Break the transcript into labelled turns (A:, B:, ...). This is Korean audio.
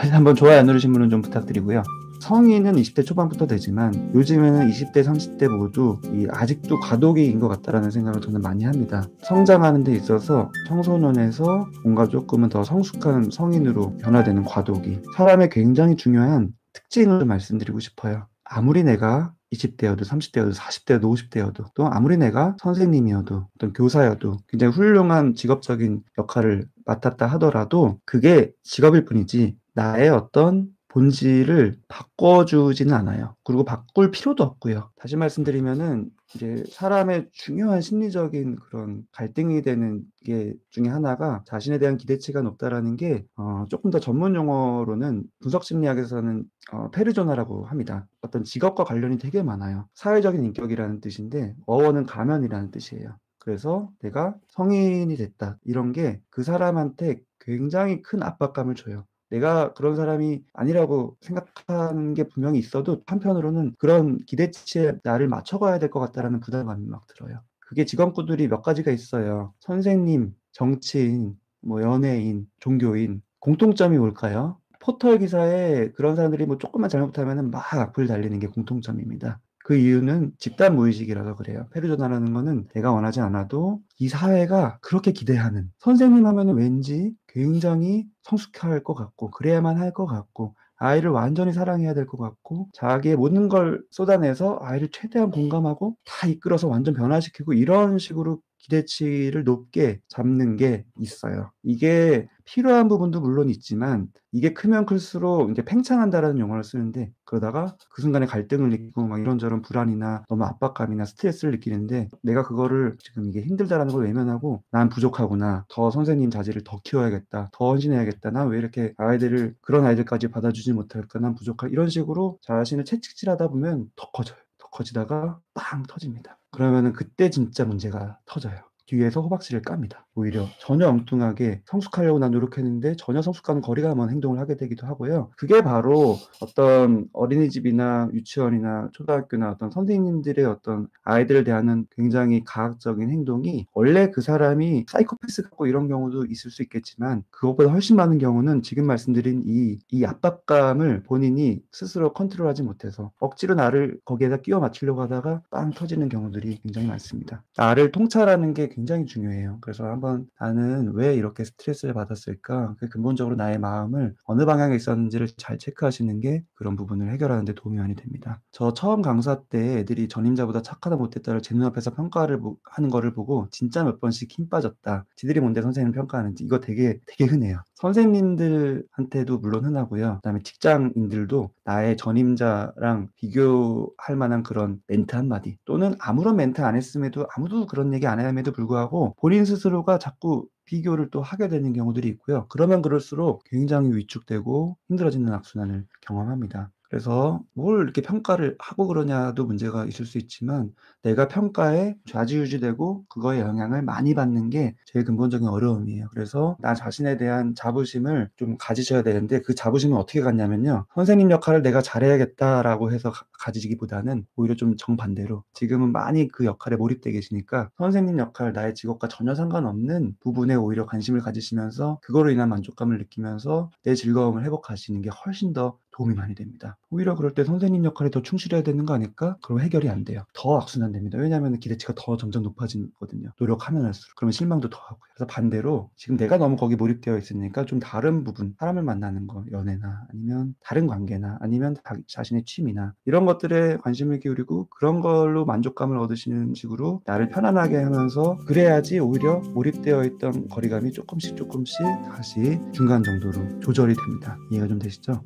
A: 다시 한번 좋아요 안 누르신 분은 좀 부탁드리고요. 성인은 20대 초반부터 되지만 요즘에는 20대, 30대 모두 아직도 과도기인 것 같다라는 생각을 저는 많이 합니다. 성장하는 데 있어서 청소년에서 뭔가 조금은 더 성숙한 성인으로 변화되는 과도기. 사람의 굉장히 중요한 특징을 좀 말씀드리고 싶어요. 아무리 내가 20대여도 30대여도 40대여도 50대여도 또 아무리 내가 선생님이어도 어떤 교사여도 굉장히 훌륭한 직업적인 역할을 맡았다 하더라도 그게 직업일 뿐이지 나의 어떤 본질을 바꿔주지는 않아요. 그리고 바꿀 필요도 없고요. 다시 말씀드리면은 이제 사람의 중요한 심리적인 그런 갈등이 되는 게 중에 하나가 자신에 대한 기대치가 높다라는 게 조금 더 전문 용어로는 분석 심리학에서는 페르조나라고 합니다. 어떤 직업과 관련이 되게 많아요. 사회적인 인격이라는 뜻인데 어원은 가면이라는 뜻이에요. 그래서 내가 성인이 됐다 이런 게 그 사람한테 굉장히 큰 압박감을 줘요. 내가 그런 사람이 아니라고 생각하는 게 분명히 있어도 한편으로는 그런 기대치에 나를 맞춰가야 될 것 같다라는 부담감이 막 들어요. 그게 직업군들이 몇 가지가 있어요. 선생님, 정치인, 뭐 연예인, 종교인. 공통점이 뭘까요? 포털 기사에 그런 사람들이 뭐 조금만 잘못하면 막 악플 달리는 게 공통점입니다. 그 이유는 집단 무의식이라서 그래요. 페르조나라는 거는 내가 원하지 않아도 이 사회가 그렇게 기대하는 선생님 하면은 왠지 굉장히 성숙할 것 같고 그래야만 할 것 같고 아이를 완전히 사랑해야 될 것 같고 자기의 모든 걸 쏟아내서 아이를 최대한 공감하고 다 이끌어서 완전 변화시키고 이런 식으로 기대치를 높게 잡는 게 있어요. 이게 필요한 부분도 물론 있지만 이게 크면 클수록 이제 팽창한다라는 용어를 쓰는데 그러다가 그 순간에 갈등을 느끼고 막 이런저런 불안이나 너무 압박감이나 스트레스를 느끼는데 내가 그거를 지금 이게 힘들다라는 걸 외면하고 난 부족하구나. 더 선생님 자질을 더 키워야겠다. 더 헌신해야겠다. 난 왜 이렇게 아이들을 그런 아이들까지 받아주지 못할까? 난 부족할 이런 식으로 자신을 채찍질하다 보면 더 커져요. 더 커지다가 빵 터집니다. 그러면은 그때 진짜 문제가 터져요. 뒤에서 호박씨를 깝니다. 오히려 전혀 엉뚱하게 성숙하려고 난 노력했는데 전혀 성숙과는 거리가 먼 행동을 하게 되기도 하고요. 그게 바로 어떤 어린이집이나 유치원이나 초등학교나 어떤 선생님들의 어떤 아이들을 대하는 굉장히 가학적인 행동이 원래 그 사람이 사이코패스 같고 이런 경우도 있을 수 있겠지만 그것보다 훨씬 많은 경우는 지금 말씀드린 이 압박감을 본인이 스스로 컨트롤하지 못해서 억지로 나를 거기에다 끼워 맞추려고 하다가 빵 터지는 경우들이 굉장히 많습니다. 나를 통찰하는 게 굉장히 중요해요. 그래서 한번 나는 왜 이렇게 스트레스를 받았을까? 그 근본적으로 나의 마음을 어느 방향에 있었는지를 잘 체크하시는 게 그런 부분을 해결하는 데 도움이 많이 됩니다. 저 처음 강사 때 애들이 전임자보다 착하다 못했다를 제 눈앞에서 평가를 하는 거를 보고 진짜 몇 번씩 힘 빠졌다. 지들이 뭔데 선생님 평가하는지 이거 되게 흔해요. 선생님들한테도 물론 흔하고요. 그다음에 직장인들도 나의 전임자랑 비교할 만한 그런 멘트 한마디 또는 아무런 멘트 안 했음에도 아무도 그런 얘기 안 함에도 불구하고 본인 스스로가 자꾸 비교를 또 하게 되는 경우들이 있고요. 그러면 그럴수록 굉장히 위축되고 힘들어지는 악순환을 경험합니다. 그래서 뭘 이렇게 평가를 하고 그러냐도 문제가 있을 수 있지만 내가 평가에 좌지우지되고 그거에 영향을 많이 받는 게 제일 근본적인 어려움이에요. 그래서 나 자신에 대한 자부심을 좀 가지셔야 되는데 그 자부심은 어떻게 갖냐면요. 선생님 역할을 내가 잘해야겠다라고 해서 가지기보다는 오히려 좀 정반대로 지금은 많이 그 역할에 몰입돼 계시니까 선생님 역할 나의 직업과 전혀 상관없는 부분에 오히려 관심을 가지시면서 그거로 인한 만족감을 느끼면서 내 즐거움을 회복하시는 게 훨씬 더 도움이 많이 됩니다. 오히려 그럴 때 선생님 역할에 더 충실해야 되는 거 아닐까? 그럼 해결이 안 돼요. 더 악순환됩니다. 왜냐하면 기대치가 더 점점 높아지거든요. 노력하면 할수록. 그러면 실망도 더 하고요. 그래서 반대로 지금 내가 너무 거기 몰입되어 있으니까 좀 다른 부분, 사람을 만나는 거, 연애나 아니면 다른 관계나 아니면 자신의 취미나 이런 것들에 관심을 기울이고 그런 걸로 만족감을 얻으시는 식으로 나를 편안하게 하면서 그래야지 오히려 몰입되어 있던 거리감이 조금씩 다시 중간 정도로 조절이 됩니다. 이해가 좀 되시죠?